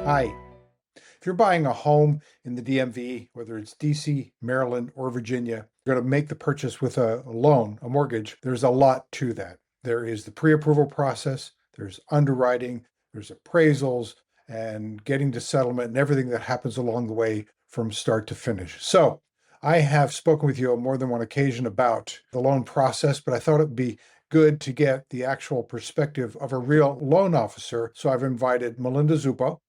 Hi. If you're buying a home in the DMV, whether it's DC, Maryland, or Virginia, you're going to make the purchase with a loan, a mortgage. There's a lot to that. There is the pre-approval process, there's underwriting, there's appraisals, and getting to settlement and everything that happens along the way from start to finish. So I have spoken with you on more than one occasion about the loan process, but I thought it would be good to get the actual perspective of a real loan officer. So I've invited Melinda Zuppo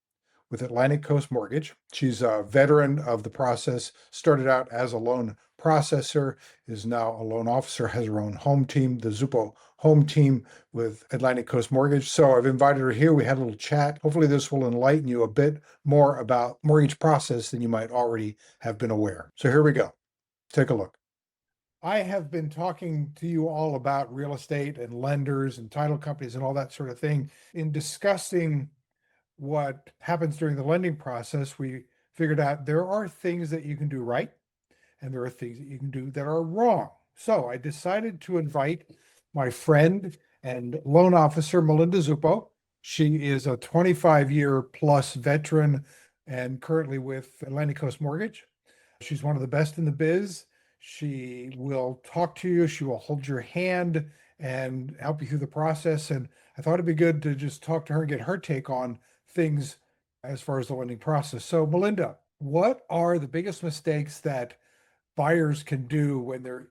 with Atlantic Coast Mortgage. She's a veteran of the process, started out as a loan processor, is now a loan officer, has her own home team, the Zuppo home team with Atlantic Coast Mortgage. So I've invited her here. We had a little chat. Hopefully this will enlighten you a bit more about mortgage process than you might already have been aware. So here we go. Take a look. I have been talking to you all about real estate and lenders and title companies and all that sort of thing. In discussing what happens during the lending process, we figured out there are things that you can do right and there are things that you can do that are wrong. So I decided to invite my friend and loan officer, Melinda Zuppo. She is a 25-year plus veteran and currently with Atlantic Coast Mortgage. She's one of the best in the biz. She will talk to you, she will hold your hand and help you through the process. And I thought it'd be good to just talk to her and get her take on things as far as the lending process. So, Melinda, what are the biggest mistakes that buyers can do when they're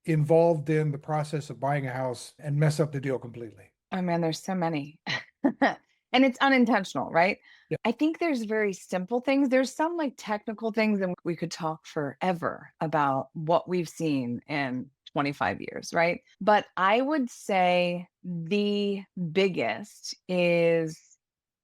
involved in the process of buying a house and mess up the deal completely? Oh man, there's so many. And it's unintentional, right? Yeah. I think there's very simple things. There's some like technical things, and we could talk forever about what we've seen in 25 years, right? But I would say the biggest is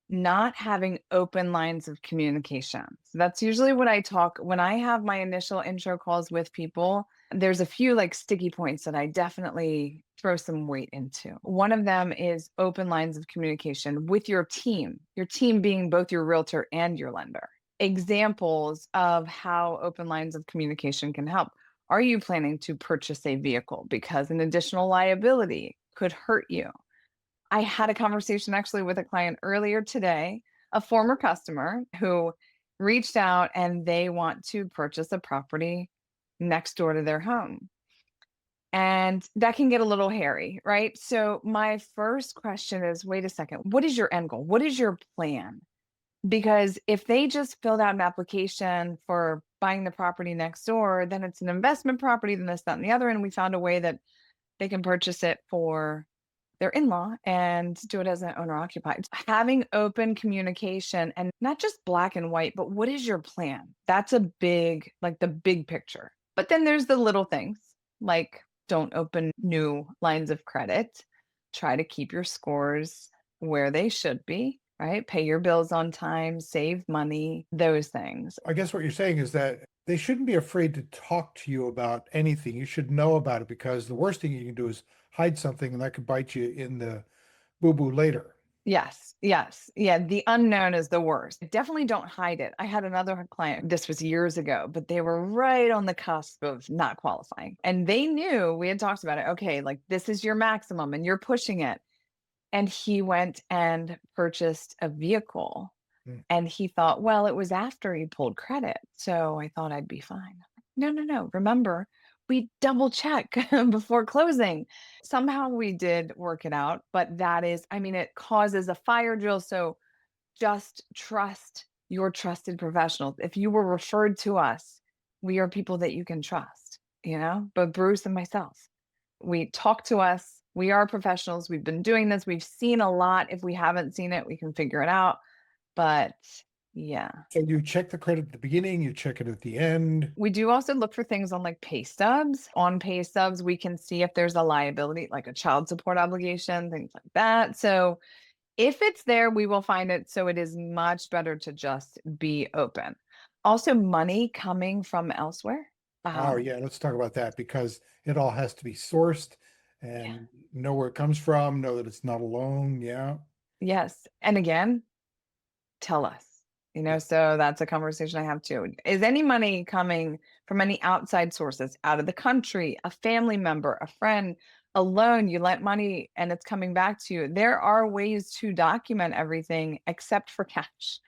not having open lines of communication. So that's usually what I talk when I have my initial intro calls with people. There's a few like sticky points that I definitely throw some weight into. One of them is open lines of communication with your team being both your realtor and your lender. Examples of how open lines of communication can help. Are you planning to purchase a vehicle because an additional liability could hurt you? I had a conversation actually with a client earlier today, a former customer who reached out and they want to purchase a property next door to their home. And that can get a little hairy, right? So, my first question is wait a second, what is your end goal? What is your plan? Because if they just filled out an application for buying the property next door, then it's an investment property, then this, that, and the other. And we found a way that they can purchase it for their in-law and do it as an owner occupied. Having open communication and not just black and white, but what is your plan? That's a big, like the big picture. But then there's the little things like don't open new lines of credit. Try to keep your scores where they should be, right? Pay your bills on time, save money, those things. I guess what you're saying is that they shouldn't be afraid to talk to you about anything. You should know about it because the worst thing you can do is hide something and that could bite you in the boo-boo later. Yes, yes. Yeah, the unknown is the worst. Definitely don't hide it. I had another client, this was years ago, but they were right on the cusp of not qualifying. And they knew we had talked about it. Okay, like this is your maximum and you're pushing it. And he went and purchased a vehicle. Mm. And he thought, well, it was after he pulled credit. So I thought I'd be fine. No, no, no. Remember, we double check before closing. Somehow we did work it out, but that is, I mean, it causes a fire drill. So just trust your trusted professionals. If you were referred to us, we are people that you can trust, but Bruce and myself, we talk to us. We are professionals. We've been doing this. We've seen a lot. If we haven't seen it, we can figure it out. But yeah, So you check the credit at the beginning, you check it at the end. we do also look for things on like pay stubs. On pay stubs, we can see if there's a liability, like a child support obligation, things like that. So if it's there, we will find it. So it is much better to just be open. Also, money coming from elsewhere. Oh, Um, yeah, let's talk about that because it all has to be sourced yeah. and know where it comes from, know that it's not a loan. Yeah. Yes. And again, tell us, Yeah. so that's a conversation I have too. Is any money coming from any outside sources, out of the country, a family member, a friend, a loan? You lent money and it's coming back to you. There are ways to document everything except for cash.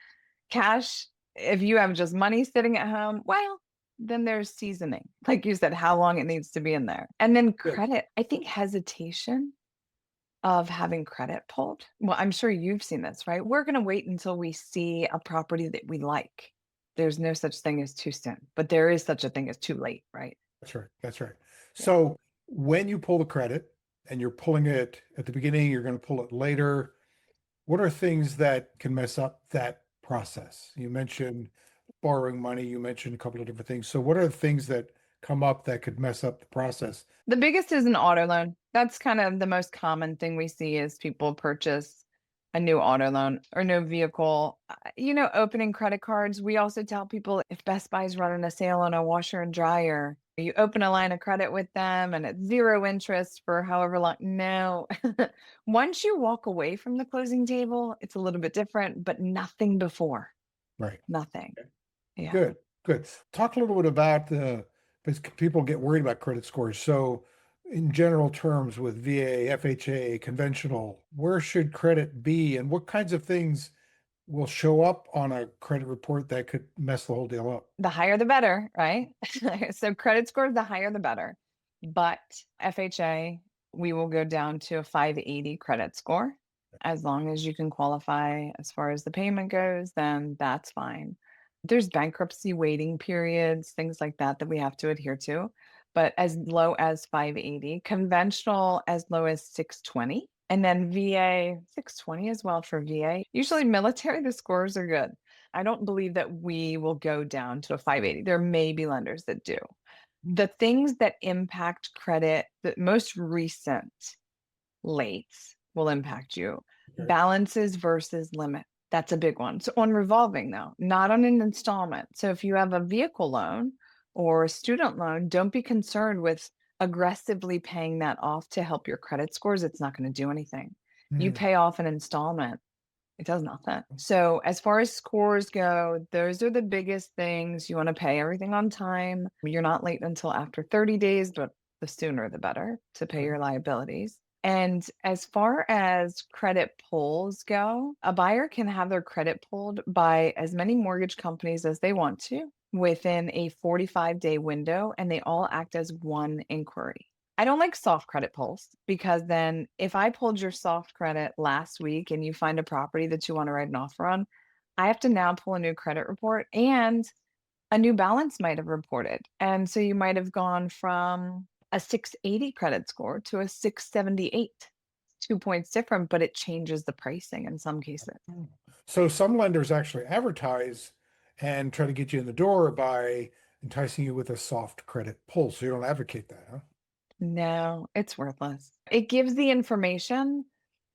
Cash, if you have just money sitting at home, well, then there's seasoning. Like you said, how long it needs to be in there. And then Good. credit, I think hesitation of having credit pulled. Well, I'm sure you've seen this, right? We're going to wait until we see a property that we like. There's no such thing as too soon, but there is such a thing as too late, right? That's right. That's right. Yeah. So when you pull the credit and you're pulling it at the beginning, you're going to pull it later. What are things that can mess up that process? You mentioned borrowing money. You mentioned a couple of different things. So what are the things that come up that could mess up the process? The biggest is an auto loan. That's kind of the most common thing we see is people purchase a new auto loan or no vehicle. Opening credit cards, we also tell people if Best Buy's running a sale on a washer and dryer, you open a line of credit with them and it's zero interest for however long. No. Once you walk away from the closing table, it's a little bit different, but nothing before. Right. Nothing. Yeah. Good. Good. Talk a little bit about because people get worried about credit scores. So in general terms with VA, FHA, conventional, where should credit be and what kinds of things will show up on a credit report that could mess the whole deal up? The higher the better, right? So credit scores, the higher the better. But FHA, we will go down to a 580 credit score. As long as you can qualify as far as the payment goes, then that's fine. There's bankruptcy waiting periods, things like that that we have to adhere to. But as low as 580, conventional as low as 620, and then VA 620 as well for VA. Usually military, the scores are good. I don't believe that we will go down to a 580. There may be lenders that do. The things that impact credit, the most recent lates will impact you. Okay. Balances versus limit. That's a big one. So on revolving though, not on an installment. So if you have a vehicle loan or a student loan, don't be concerned with aggressively paying that off to help your credit scores. It's not going to do anything. You Hmm. pay off an installment, it does nothing. So as far as scores go, those are the biggest things. You want to pay everything on time. You're not late until after 30 days, but the sooner the better to pay Okay. your liabilities. And as far as credit pulls go, a buyer can have their credit pulled by as many mortgage companies as they want to within a 45-day window, and they all act as one inquiry. I don't like soft credit pulls because then if I pulled your soft credit last week and you find a property that you want to write an offer on, I have to now pull a new credit report and a new balance might have reported. And so you might have gone from a 680 credit score to a 678. 2 points different, but it changes the pricing in some cases. So some lenders actually advertise and try to get you in the door by enticing you with a soft credit pull. So you don't advocate that, huh? No, it's worthless. It gives the information,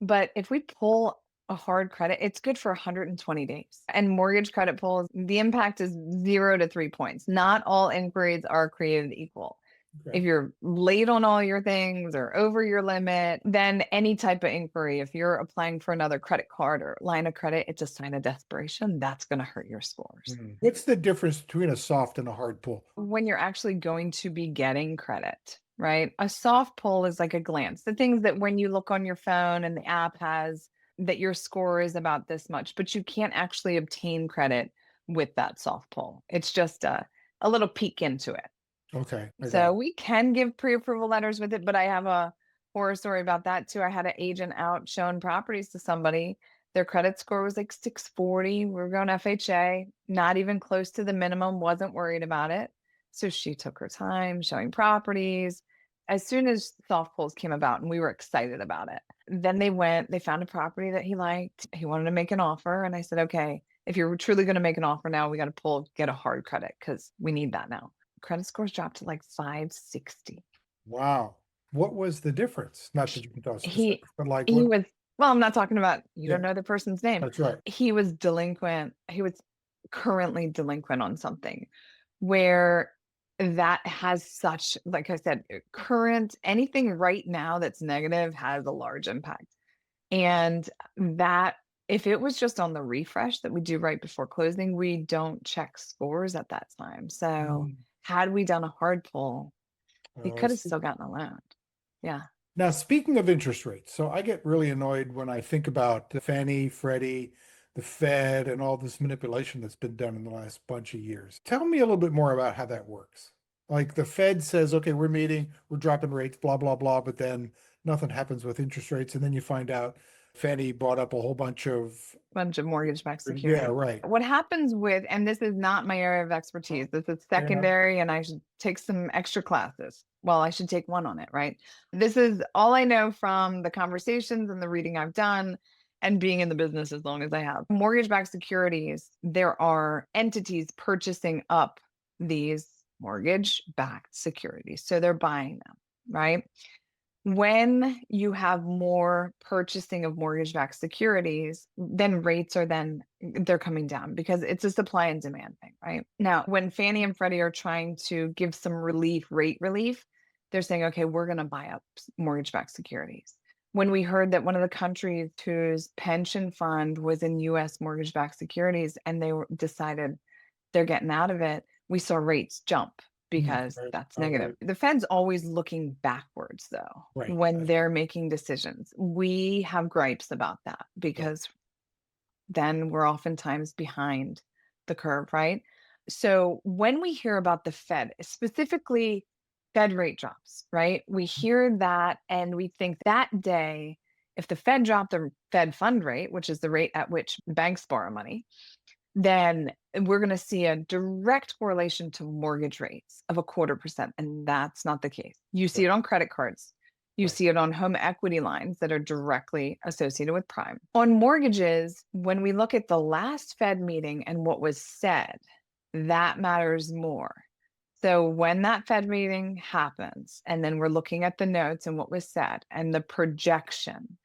but if we pull a hard credit, it's good for 120 days. And mortgage credit pulls, the impact is 0 to 3 points. Not all inquiries are created equal. Okay. If you're late on all your things or over your limit, then any type of inquiry, if you're applying for another credit card or line of credit, it's a sign of desperation. That's going to hurt your scores. What's the difference between a soft and a hard pull? When you're actually going to be getting credit, right? A soft pull is like a glance, the things that when you look on your phone and the app has that your score is about this much, but you can't actually obtain credit with that soft pull. It's just a little peek into it. Okay, I got So it. we can give pre-approval letters with it, but I have a horror story about that too. I had an agent out showing properties to somebody. Their credit score was like 640. We were going FHA, not even close to the minimum, wasn't worried about it. So she took her time showing properties. As soon as soft pulls came about and we were excited about it, then they found a property that he liked. He wanted to make an offer. And I said, okay, if you're truly going to make an offer now, we got to get a hard credit because we need that now. Credit scores dropped to like 560. Wow. What was the difference? Not that you can tell He specifics, but like he what? was well, I'm not talking about you Yeah, don't know the person's name. that's right. He was delinquent. He was currently delinquent on something where that has such, like I said, current anything right now that's negative has a large impact. And that if it was just on the refresh that we do right before closing, we don't check scores at that time. So Mm. had we done a hard pull, he I could have see. still gotten a loan. Yeah. Now, speaking of interest rates, so I get really annoyed when I think about the Fannie, Freddie, the Fed and all this manipulation that's been done in the last bunch of years. Tell me a little bit more about how that works. Like the Fed says, okay, we're meeting, we're dropping rates, blah, blah, blah, but then nothing happens with interest rates. And then you find out Fannie bought up a whole bunch of, Mortgage-backed yeah, securities. right. What happens with, and this is not my area of expertise, this is Fair enough. secondary, and I should take some extra classes. Well, I should take one on it, right? This is all I know from the conversations and the reading I've done and being in the business as long as I have. Mortgage-backed securities, there are entities purchasing up these mortgage-backed securities. So they're buying them, right? When you have more purchasing of mortgage-backed securities, then rates are they're coming down because it's a supply and demand thing, right? Now, when Fannie and Freddie are trying to give some rate relief, they're saying, okay, we're going to buy up mortgage-backed securities. When we heard that one of the countries whose pension fund was in US mortgage-backed securities and decided they're getting out of it, we saw rates jump because Right. that's Right. negative. The Fed's always looking backwards, though, Right. when they're making decisions. We have gripes about that because then we're oftentimes behind the curve, right? So when we hear about the Fed, specifically Fed rate drops, right? We hear that and we think that day, if the Fed dropped the Fed fund rate, which is the rate at which banks borrow money, then we're going to see a direct correlation to mortgage rates of 0.25%. And that's not the case. You see it on credit cards. You Right. see it on home equity lines that are directly associated with prime. On mortgages, when we look at the last Fed meeting and what was said, that matters more. So when that Fed meeting happens, and then we're looking at the notes and what was said and the projection,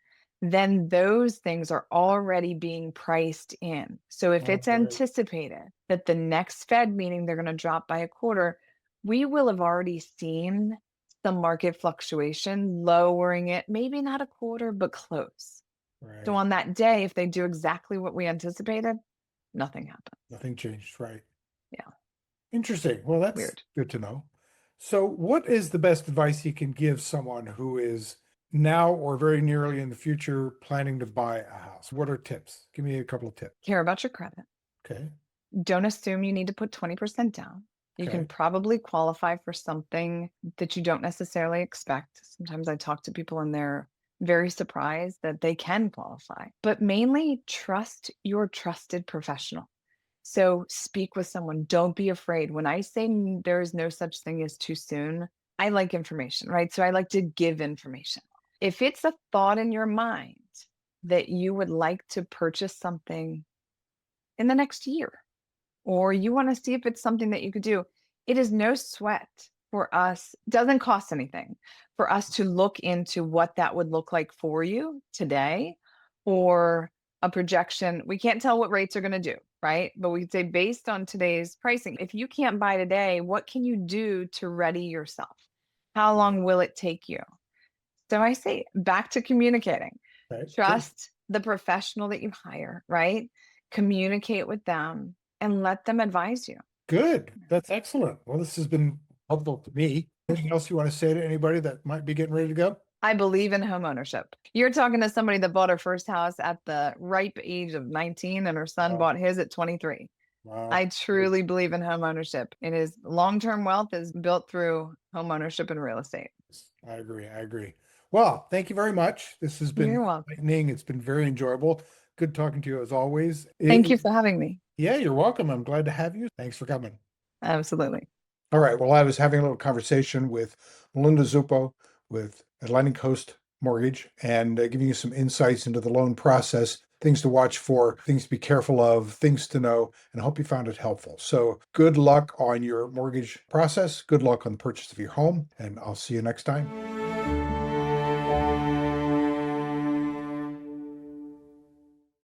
then those things are already being priced in. So if it's Right. anticipated that the next Fed meeting they're going to drop by 0.25, we will have already seen some market fluctuation lowering it, maybe not 0.25, but close. So Right. on that day, if they do exactly what we anticipated, nothing happens. Nothing changed. Right. Yeah, Interesting. Well, that's weird. good to know. So, what is the best advice you can give someone who is now or very nearly in the future planning to buy a house? What are tips? Give me a couple of tips. Care about your credit. Okay. Don't assume you need to put 20% down. You can Okay. probably qualify for something that you don't necessarily expect. Sometimes I talk to people and they're very surprised that they can qualify, but mainly trust your trusted professional. So speak with someone. Don't be afraid. When I say there is no such thing as too soon, I like information, right? So I like to give information. If it's a thought in your mind that you would like to purchase something in the next year, or you want to see if it's something that you could do, it is no sweat for us, doesn't cost anything for us to look into what that would look like for you today or a projection. We can't tell what rates are going to do, right? But we could say based on today's pricing, if you can't buy today, what can you do to ready yourself? How long will it take you? So I say back to communicating. Okay. Good. Trust the professional that you hire, right? Communicate with them and let them advise you. Good. That's excellent. Well, this has been helpful to me. Anything else you want to say to anybody that might be getting ready to go? I believe in home ownership. You're talking to somebody that bought her first house at the ripe age of 19 and her son Wow. bought his at 23. Wow. I truly believe in home ownership. It is long-term wealth is built through home ownership and real estate. I agree. I agree. Well, thank you very much. This has been You're welcome. enlightening. It's been very enjoyable. Good talking to you as always. Thank you for having me. Yeah, you're welcome. I'm glad to have you. Thanks for coming. Absolutely. All right. Well, I was having a little conversation with Melinda Zuppo with Atlantic Coast Mortgage and giving you some insights into the loan process, things to watch for, things to be careful of, things to know, and I hope you found it helpful. So good luck on your mortgage process. Good luck on the purchase of your home, and I'll see you next time.